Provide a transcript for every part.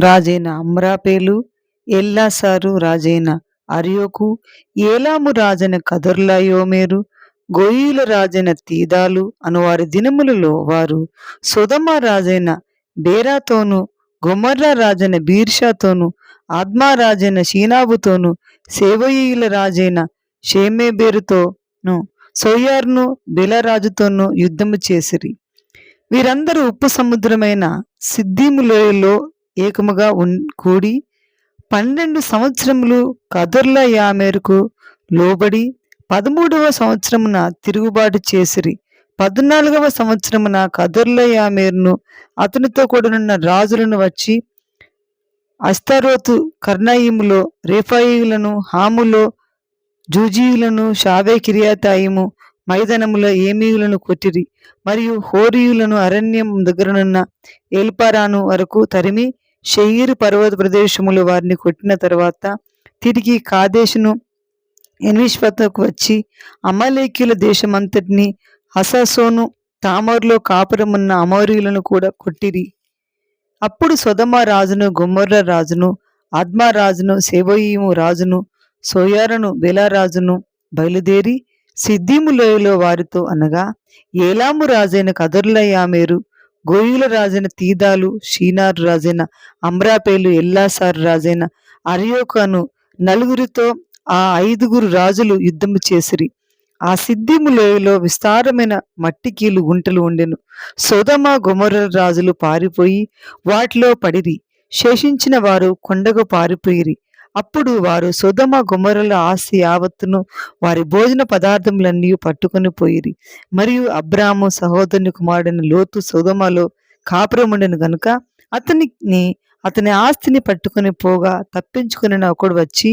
రాజైన అమ్రాపేలు, ఎల్లాసారు రాజైన అర్యోకు, ఏలాము రాజైన కదొర్లాయోమెరు, గోయీల రాజైన తీదాలు అనువారి దినములలో వారు సొదొమ రాజైన బేరాతోను, గొమొర్రా రాజైన బీర్షాతోను, ఆద్మా రాజైన షీనాబుతోను, సేవోయిల రాజైన షేమెబెరుతోను, సోయర్ను బెలరాజుతోను యుద్ధము చేసిరి. వీరందరూ ఉప్పు సముద్రమైన సిద్దీము లోయలో ఏకముగా కూడి 12 సంవత్సరములు కదొర్లాయోమెరుకు లోబడి 13వ సంవత్సరమున తిరుగుబాటు చేసిరి. 14వ సంవత్సరమున కదొర్లాయోమెరును అతనితో కూడనున్న రాజులను వచ్చి అష్తారోతు కర్నాయిములో రేఫాయీయులను, హాములో జూజీయులను, షావే కిర్యతాయిము మైదానములో ఏమీయులను కొట్టిరి. మరియు హోరీయులను అరణ్యం దగ్గరనున్న ఏల్పారాను వరకు తరిమి షెయీరు పర్వత ప్రదేశములు వారిని కొట్టిన తర్వాత తిరిగి కాదేశును ఎన్మిష్పతుకు వచ్చి అమాలేకీయుల దేశమంతటిని, హససోను తామారులో కాపురమున్న అమోరీయులను కూడా కొట్టిరి. అప్పుడు సొదొమ రాజును, గొమొర్రా రాజును, ఆద్మా రాజును, సెబోయిము రాజును, సోయరును బెలరాజును బయలుదేరి సిద్దీము లోయలో వారితో అనగా ఏలాము రాజైన కదొర్లాయోమెరు, గోయీల రాజైన తీదాలు, షీనారు రాజైన అమ్రాపేలు, ఎల్లాసారు రాజైన అర్యోకు అను 4 ఆ 5 రాజులు యుద్ధము చేసిరి. ఆ సిద్దీము లోయలో విస్తారమైన మట్టికీలు గుంటలు ఉండెను. సొదొమ గొమొర్రా రాజులు పారిపోయి వాటిలో పడిరి. శేషించిన వారు కొండకు పారిపోయిరి. అప్పుడు వారు సొదొమ గొమొర్రాల ఆస్తి యావత్తును వారి భోజన పదార్థములన్నీ పట్టుకొని పోయిరి. మరియు అబ్రాము సహోదరుని కుమారుడైన లోతు సొదొమలో కాపురముండెను గనుక అతని ఆస్తిని పట్టుకొని పోగా తప్పించుకుని ఒకడు వచ్చి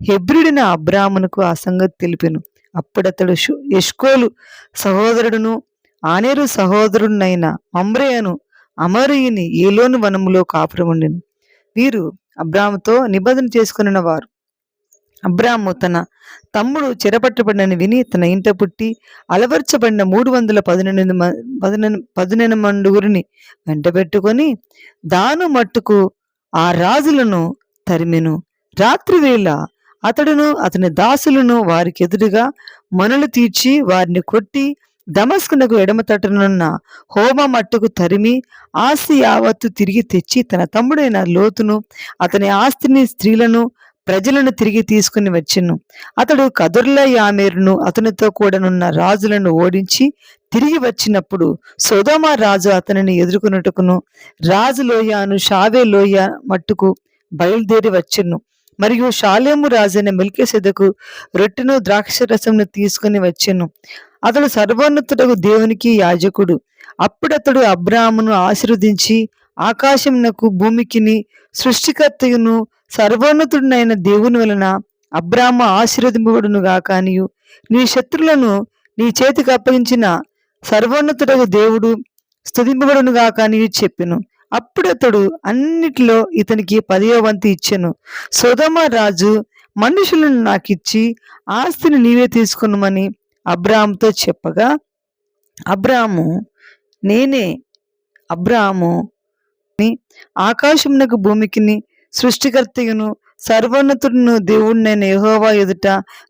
హెబ్రీయుడైన అబ్రామునకు ఆ సంగతి తెలిపెను. అప్పుడతడు ఎష్కోలు సహోదరుడును ఆనేరు సహోదరుడునైన మమ్రే అను అమరీయుని ఏలోను వనములో కాపురముండెను. వీరు అబ్రాముతో నిబంధన చేసుకున్న వారు. అబ్రాము తన తమ్ముడు చెరపట్టబడినని విని తన ఇంట పుట్టి అలవర్చబడిన 318 మండుగురిని వెంటబెట్టుకొని దాను మట్టుకు ఆ రాజులను తరిమెను. రాత్రివేళ అతడును అతని దాసులను వారికి ఎదురుగా మొనలు తీర్చి వారిని కొట్టి దమస్కునకు ఎడమ తట్టునున్న హోమ మట్టుకు తరిమి ఆస్తి యావత్తు తిరిగి తెచ్చి తన తమ్ముడైన లోతును, అతని ఆస్తిని, స్త్రీలను, ప్రజలను తిరిగి తీసుకుని వచ్చెను. అతడు కదొర్లాయోమెరును అతనితో కూడనున్న రాజులను ఓడించి తిరిగి వచ్చినప్పుడు సొదొమ రాజు అతనిని ఎదుర్కొనుటకును రాజు లోయను షావే లోయ మట్టుకు బయలుదేరి వచ్చెను. మరియు షాలేము రాజైన మెల్కీసెదెకు రొట్టెను ద్రాక్షరసమును తీసుకుని వచ్చెను. అతడు సర్వోన్నతుడగు దేవునికి యాజకుడు. అప్పుడతడు అబ్రామును ఆశీర్వదించి ఆకాశమునకు భూమికిని సృష్టికర్తయును సర్వోన్నతుడైన దేవుని వలన అబ్రాము ఆశీర్వదింపబడును గాకనియు, నీ శత్రులను నీ చేతికి అప్పగించిన సర్వోన్నతుడగు దేవుడు స్తుతింపబడును గాకనియు చెప్పెను. అప్పుడతడు అన్నిటిలో ఇతనికి 10వ వంతు ఇచ్చెను. సొదొమ రాజు మనుషులను నాకిచ్చి ఆస్తిని నీవే తీసుకొనుమని అబ్రాముతో చెప్పగా అబ్రాము నేనే ఆకాశమునకు భూమికిని సృష్టికర్తయును సర్వోన్నతుడును దేవుడినైన యెహోవా ఎదుట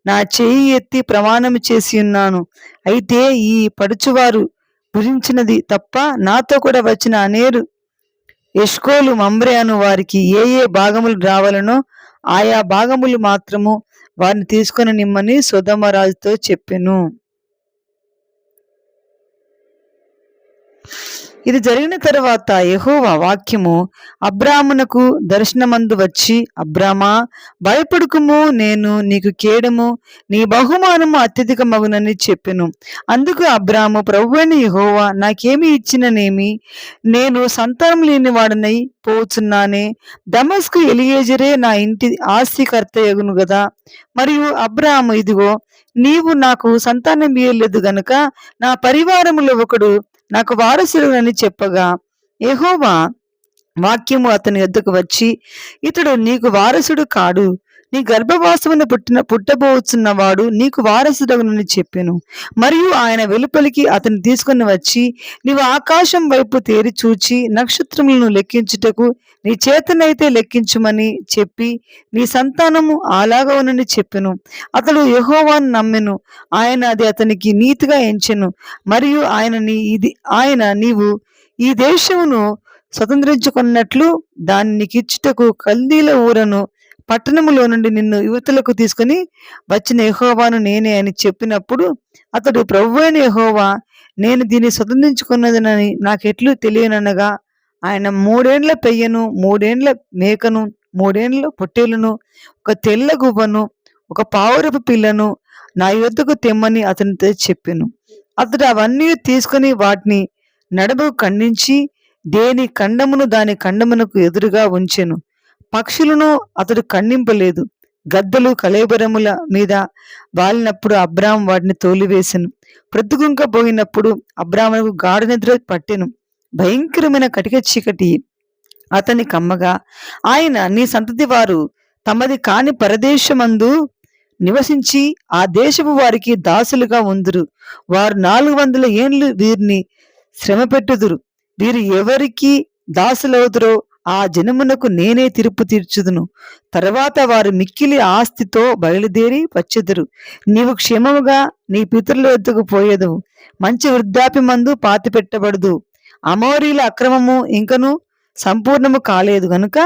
నా చేయి ఎత్తి ప్రమాణము చేసి ఉన్నాను. అయితే ఈ పడుచువారు భుజించినది తప్ప నాతో కూడా వచ్చిన అనేరు ఎష్కోలు, మమ్రే అను వారికి ఏ భాగములు రావాలనో ఆయా భాగములు మాత్రము వారిని తీసుకొని నిమ్మని సొదొమ రాజుతో చెప్పెను. ఇది జరిగిన తరువాత యెహోవా వాక్యము అబ్రామునకు దర్శనమందు వచ్చి, అబ్రామా, భయపడకుము, నేను నీకు కేడము, నీ బహుమానము అత్యధికమగునని చెప్పెను. అందుకు అబ్రాము, ప్రభువైన యెహోవా నాకేమి ఇచ్చిననేమి, నేను సంతానం లేని వాడనై పోచున్నానే. దమస్కు ఎలియేజరే నా ఇంటి ఆస్తికర్తయగును గదా. మరియు అబ్రాము, ఇదిగో నీవు నాకు సంతానం ఇయ్యలేదు గనుక నా పరివారములో ఒకడు నాకు వారసుడని చెప్పగా యెహోవా వాక్యము అతని యొద్దకు వచ్చి, ఇతడు నీకు వారసుడు కాడు, నీ గర్భవాసమున పుట్టబోచున్నవాడు నీకు వారసుడగునని చెప్పెను. మరియు ఆయన వెలుపలికి అతన్ని తీసుకుని వచ్చి, నీవు ఆకాశం వైపు తేరి చూచి నక్షత్రములను లెక్కించుటకు నీ చేతనైతే లెక్కించుమని చెప్పి, నీ సంతానము అలాగవునని చెప్పెను. అతడు యెహోవాను నమ్మెను, ఆయన అది అతనికి నీతిగా ఎంచెను. మరియు ఆయన నీవు ఈ దేశమును స్వతంత్రించుకున్నట్లు దాన్ని నీకిచ్చుటకు కల్దీల ఊరను పట్టణములో నుండి నిన్ను యువతలకు తీసుకుని వచ్చిన యెహోవాను నేనే అని చెప్పినప్పుడు అతడు, ప్రభువైన యెహోవా, నేను దీన్ని స్వతంత్రించుకున్నదనని నాకెట్లు తెలియననగా, ఆయన 3 ఏండ్ల పెయ్యను, 3 ఏండ్ల మేకను, 3 ఏండ్ల పొట్టేలును, ఒక తెల్ల గువ్వను, ఒక పావురపు పిల్లను నా యొద్దకు తెమ్మని అతనితో చెప్పెను. అతడు అవన్నీ తీసుకుని వాటిని నడుముకు ఖండించి దేని ఖండమును దాని ఖండమునకు ఎదురుగా ఉంచెను. పక్షులను అతడు ఖండింపలేదు. గద్దలు కళేబరముల మీద వాలినప్పుడు అబ్రాము వాటిని తోలివేసెను. ప్రొద్దుగుంకపోయినప్పుడు అబ్రామునకు గాఢ నిద్ర పట్టెను. భయంకరమైన కటిక చీకటి అతని కమ్మగా, ఆయన, నీ సంతతి వారు తమది కాని పరదేశమందు నివసించి ఆ దేశపు వారికి దాసులుగా ఉందురు. వారు 400 ఏండ్లు వీరిని శ్రమ పెట్టుదురు. వీరు ఎవరికి దాసులవుదురో ఆ జనమునకు నేనే తీర్పు తీర్చుదును. తర్వాత వారు మిక్కిలి ఆస్తితో బయలుదేరి వచ్చెదరు. నీవు క్షేమముగా నీ పితరుల వద్దకు పోయేదవు. మంచి వృద్ధాప్యమందు పాతిపెట్టబడదు. అమోరీల అక్రమము ఇంకను సంపూర్ణము కాలేదు గనుక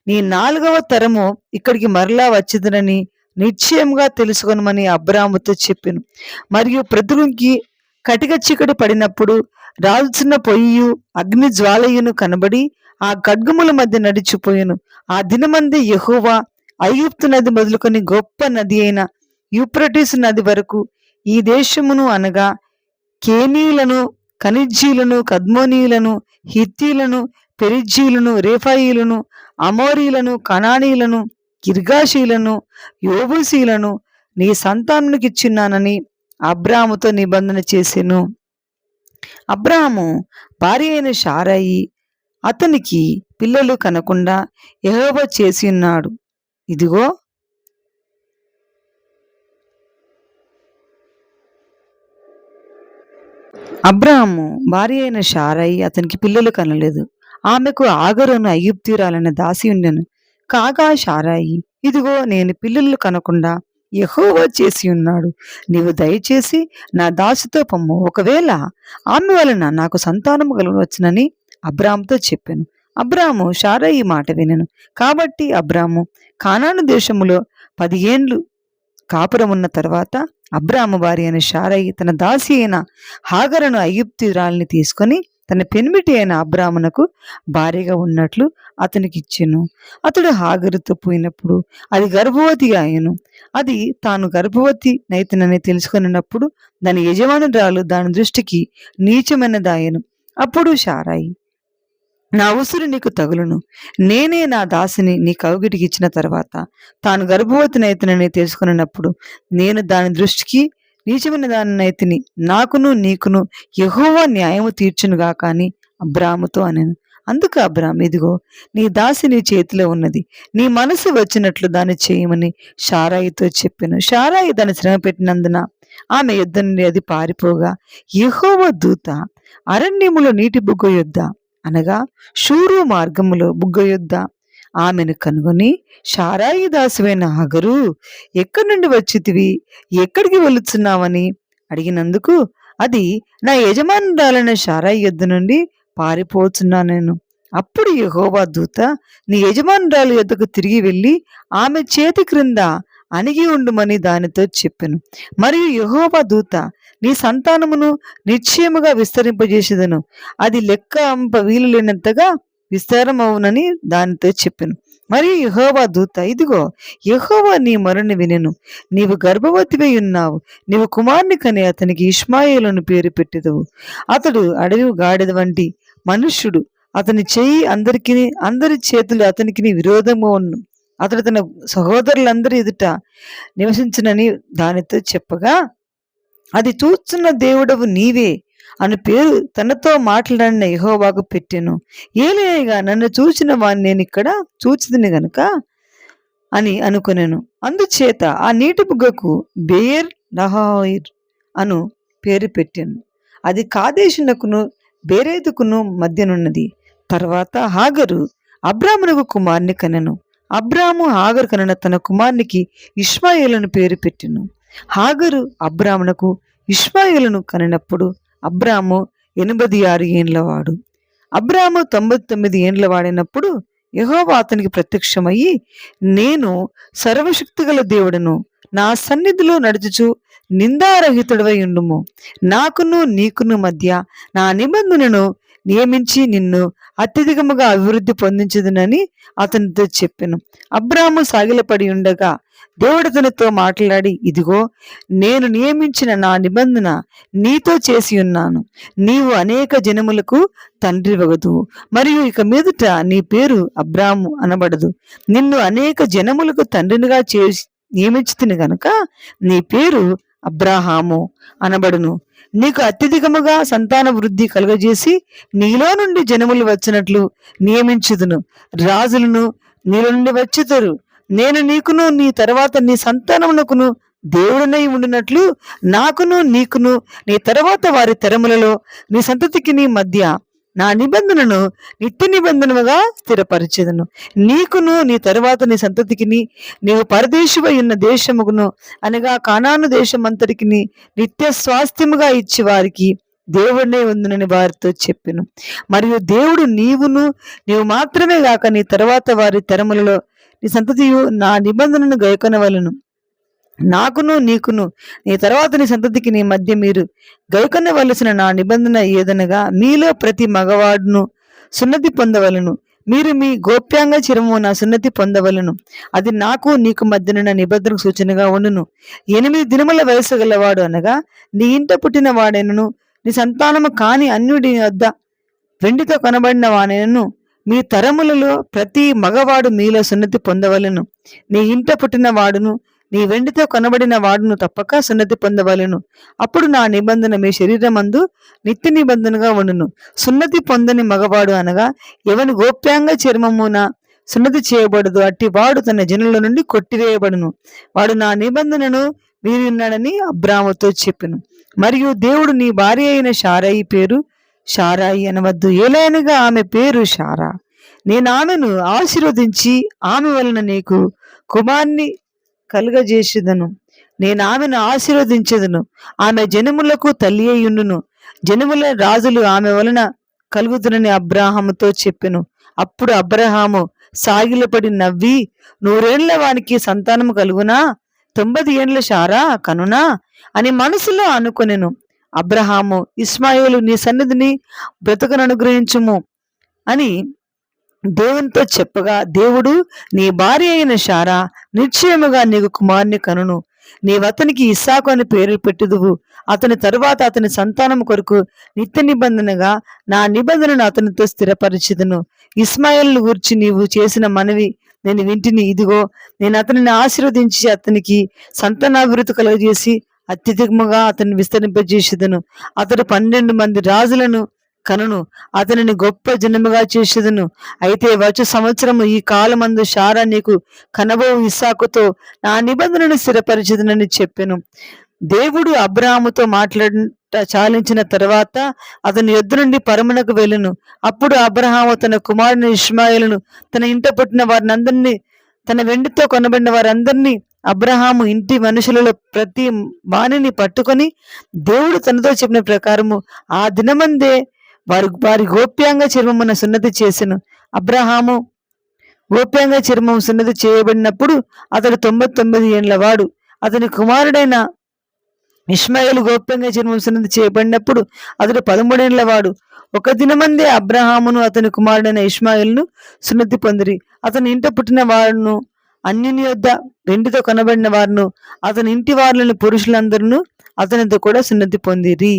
నీ 4వ తరము ఇక్కడికి మరలా వచ్చేదనని నిశ్చయంగా తెలుసుకొనమని అబ్రాముతో చెప్పెను. మరియు ప్రతిగుంకి కటిక చీకటి పడినప్పుడు రాల్చిన పొయ్యియు అగ్ని జ్వాలయును కనబడి ఆ ఖడ్గముల మధ్య నడిచిపోయెను. ఆ దినమంది యెహోవా ఐగుప్తు నది మొదలుకొని గొప్ప నది అయిన యూఫ్రటీసు నది వరకు ఈ దేశమును, అనగా కేనీయులను, కనిజ్జీలను, కద్మోనీయులను, హిత్తీలను, పెరిజ్జీలను, రేఫాయీలను, అమోరీలను, కనానీయులను, గిర్గాషీలను, యోబూసీలను నీ సంతానానికిచ్చున్నానని అబ్రాముతో నిబంధన చేసెను. అబ్రాము భార్య అయిన శారయి అతనికి పిల్లలు కనకుండా యెహోవా చేసి ఉన్నాడు. ఇదిగో, అబ్రాము భార్య అయిన శారయి అతనికి పిల్లలు కనలేదు. ఆమెకు ఆగరును ఐగుప్తీయురాలైన దాసి ఉండెను. కాగా శారయి, ఇదిగో, నేను పిల్లలు కనకుండా యెహోవా చేసి ఉన్నాడు. నీవు దయచేసి నా దాసితో పొమ్ము. ఒకవేళ ఆమె వలన నాకు సంతానము కలగవచ్చునని అబ్రాముతో చెప్పెను. అబ్రాము శారయి మాట వినెను. కాబట్టి అబ్రాము కానాను దేశములో 10 ఏండ్లు కాపురమున్న తర్వాత అబ్రాము భార్య అయిన శారయి తన దాసి అయిన హాగరును ఐగుప్తీయురాలిని తీసుకొని తన పెనిమిటి అయిన అబ్రామునకు భార్యగా ఉన్నట్లు అతనికి ఇచ్చెను. అతడు హాగరుతో పోయినప్పుడు అది గర్భవతిగా అయ్యెను. అది తాను గర్భవతి నైతినని తెలుసుకున్నప్పుడు దాని యజమానురాలు దాని దృష్టికి నీచమైనదాయెను. అప్పుడు శారయి, నా ఉసురు నీకు తగులును. నేనే నా దాసిని నీ కౌగిటికి ఇచ్చిన తర్వాత తాను గర్భవతి నైతినని తెలుసుకున్నప్పుడు నేను దాని దృష్టికి నీచమైన దానినైతిని. నాకును నీకును యెహోవా న్యాయము తీర్చునుగాక అని అబ్రాముతో అనెను. అందుకు అబ్రాము, ఇదిగో, నీ దాసి నీ చేతిలో ఉన్నది. నీ మనసు వచ్చినట్లు దాన్ని చేయమని శారయితో చెప్పెను. శారయి దాన్ని శ్రమ పెట్టినందున ఆమె యుద్ధ నుండి అది పారిపోగా యెహోవా దూత అరణ్యములో నీటి బుగ్గ యొద్ద, అనగా షూరు మార్గములో బుగ్గ యొద్ద ఆమెను కనుగొని, శారయి దాసువైన హాగరు, ఎక్కడి నుండి వచ్చితివి? ఎక్కడికి వెళుతున్నావని అడిగినందుకు అది, నా యజమానురాలైన శారయి యొద్ద నుండి పారిపోతున్నా నేను. అప్పుడు యెహోవా దూత, నీ యజమానురాలు యొద్దకు తిరిగి వెళ్ళి ఆమె చేతి క్రింద అణిగి ఉండుమని దానితో చెప్పెను. మరియు యెహోవా దూత, నీ సంతానమును నిశ్చయముగా విస్తరింపజేసేదను. అది లెక్క అంప వీలు లేనంతగా విస్తారమవునని దానితో చెప్పెను. మరియు యెహోవా దూత, ఇదిగో, యెహోవా నీ మొరను వినెను. నీవు గర్భవతివై ఉన్నావు. నీవు కుమారుని కని అతనికి ఇష్మాయేలును పేరు పెట్టెదవు. అతడు అడవి గాడిద వంటి మనుష్యుడు. అతని చెయ్యి అందరి చేతులు అతనికి విరోధంగా ఉన్ను. అతడు తన సహోదరులందరి ఎదుట నివసించునని దానితో చెప్పగా, అది చూస్తున్న దేవుడవు నీవే అని పేరు తనతో మాట్లాడిన యెహోవాకు పెట్టెను. ఏలియగా నన్ను చూచిన వాణ్ణి నేను ఇక్కడ చూచితిని గనుక అని అనుకొనెను. అందుచేత ఆ నీటి బుగ్గకు బెయేర్ లహాయిర్ అను పేరు పెట్టాను. అది కాదేశునకును బేరేతుకును మధ్యనున్నది. తర్వాత హాగరు అబ్రామునకు కుమార్ని కనెను. అబ్రాము హాగరు కనిన తన కుమార్నికి ఇష్మాయేలును పేరు పెట్టెను. హాగరు అబ్రామునకు ఇష్మాయేలును కనినప్పుడు అబ్రాము 86 ఏండ్లవాడు. అబ్రాము 99 ఏండ్ల వాడినప్పుడు యెహోవా అతనికి ప్రత్యక్షమయ్యి, నేను సర్వశక్తిగల దేవుడను, నా సన్నిధిలో నడుచుచు నిందారహితుడవై ఉండుము. నాకును నీకును మధ్య నా నిబంధనను నియమించి నిన్ను అత్యధికముగా అభివృద్ధి పొందించదునని అతనితో చెప్పెను. అబ్రాము సాగిలపడి ఉండగా దేవుడు అతనితో మాట్లాడి, ఇదిగో నేను నియమించిన నా నిబంధన నీతో చేసి ఉన్నాను. నీవు అనేక జనములకు తండ్రివగదువు, మరియు ఇక మీదట నీ పేరు అబ్రాము అనబడదు. నిన్ను అనేక జనములకు తండ్రినిగా చేసి నియమించితిని గనుక నీ పేరు అబ్రాహాము అనబడును. నీకు అత్యధికముగా సంతాన వృద్ధి కలుగజేసి నీలో నుండి జనములు వచ్చినట్లు నియమించుదును. రాజులను నీలో నుండి వచ్చుతారు. నేను నీకును నీ తర్వాత నీ సంతానమునకును దేవుడనై ఉండినట్లు నాకును నీకును నీ తర్వాత వారి తరములలో నీ సంతతికి నీ మధ్య నా నిబంధనను నిత్య నిబంధనగా స్థిరపరిచెదను. నీకును నీ తరువాత నీ సంతతికి నీవు పరదేశువై ఉన్న దేశమును అనగా కానాను దేశమంతటికి నిత్య స్వాస్థ్యముగా ఇచ్చి వారికి దేవుడినే ఉందునని వారితో చెప్పెను. మరియు దేవుడు నీవు మాత్రమే గాక నీ తర్వాత వారి తరములలో నీ సంతతియు నా నిబంధనను గైకొనవలెను. నాకును నీకును నీ తర్వాత నీ సంతతికి నీ మధ్య మీరు గైకొనవలసిన నా నిబంధన ఏదనగా, మీలో ప్రతి మగవాడును సున్నతి పొందవలను. మీరు మీ గోప్యాంగ చిరము నా సున్నతి పొందవలను. అది నాకు నీకు మధ్యన నిబంధనకు సూచనగా ఉండును. 8 దినముల వయసు గలవాడు అనగా నీ ఇంట పుట్టిన వాడైనను నీ సంతానము కాని అన్యుడి వద్ద వెండితో కొనబడిన వాడైనను మీ తరములలో ప్రతి మగవాడు మీలో సున్నతి పొందవలను. నీ ఇంట పుట్టిన వాడును నీ వెండితో కొనబడిన వాడును తప్పక సున్నతి పొందవలెను. అప్పుడు నా నిబంధన మీ శరీరమందు నిత్య నిబంధనగా ఉండును. సున్నతి పొందని మగవాడు అనగా ఎవని గోప్యాంగ చర్మమున సున్నతి చేయబడదు, అట్టి వాడు తన జనుల నుండి కొట్టివేయబడును. వాడు నా నిబంధనను మీరున్నాడని అబ్రాముతో చెప్పెను. మరియు దేవుడు నీ భార్య అయిన షారాయి పేరు షారాయి అనవద్దు, ఏలైనగా ఆమె పేరు షారా. నేను ఆమెను ఆశీర్వదించి ఆమె వలన నీకు కుమార్ని కలుగజేసేదను. నేను ఆమెను ఆశీర్వదించెదను. ఆమె జనములకు తల్లి అయ్యుండును. జనముల రాజులు ఆమె వలన కలుగుతునని అబ్రాహాముతో చెప్పెను. అప్పుడు అబ్రహాము సాగిలపడి నవ్వి, 100 ఏండ్ల వానికి సంతానము కలుగునా? 90 ఏండ్ల షారా కనునా అని మనసులో అనుకొనెను. అబ్రహాము, ఇస్మాయేలు నీ సన్నిధిని బ్రతుకును అనుగ్రహించుము అని దేవునితో చెప్పగా, దేవుడు నీ భార్య అయిన షారా నిశ్చయముగా నీకు కుమారుని కనును. నీవతనికి ఇస్సాకు అని పేరు పెట్టుదువు. అతని తరువాత అతని సంతానము కొరకు నిత్య నిబంధనగా నా నిబంధనను అతనితో స్థిరపరిచెదను. ఇస్మాయిల్ను గూర్చి నీవు చేసిన మనవి నేను వింటిని. ఇదిగో నేను అతనిని ఆశీర్వదించి అతనికి సంతానాభివృద్ధి కలుగజేసి అత్యధికముగా అతన్ని విస్తరింపజేసేదను. అతడు 12 మంది రాజులను కనును. అతనిని గొప్ప జనముగా చేసేదను. అయితే వచ్చు సంవత్సరము ఈ కాలమందు షారా నీకు కనబో ఇస్సాకుతో నా నిబంధనను స్థిరపరిచెదనని చెప్పెను. దేవుడు అబ్రాహాముతో చాలించిన తర్వాత అతని యొద్ద నుండి పరమునకు వెళ్ళెను. అప్పుడు అబ్రహాము తన కుమారుని ఇష్మాయేలును తన ఇంట పుట్టిన వారిని అందరినీ తన వెండితో కొనబడిన వారందరినీ అబ్రహాము ఇంటి మనుషులలో ప్రతి వాణిని పట్టుకొని దేవుడు తనతో చెప్పిన ప్రకారము ఆ దినమందే వారి గోప్యాంగ చర్మమున సున్నతి చేసెను. అబ్రహాము గోప్యాంగ చర్మం సున్నతి చేయబడినప్పుడు అతడు 99 ఏండ్ల వాడు. అతని కుమారుడైన ఇష్మాయేలు గోప్యంగా చర్మం సున్నతి చేయబడినప్పుడు అతడు 13 ఏండ్ల వాడు. ఒక దినమందే అబ్రహామును అతని కుమారుడైన ఇష్మాయేలును సున్నతి పొందిరి. అతని ఇంట పుట్టిన వారును అన్యుని యొద్ద వెండితో కొనబడిన వారును అతని ఇంటి వారులను పురుషులందరూ అతనితో కూడా సున్నతి పొందిరి.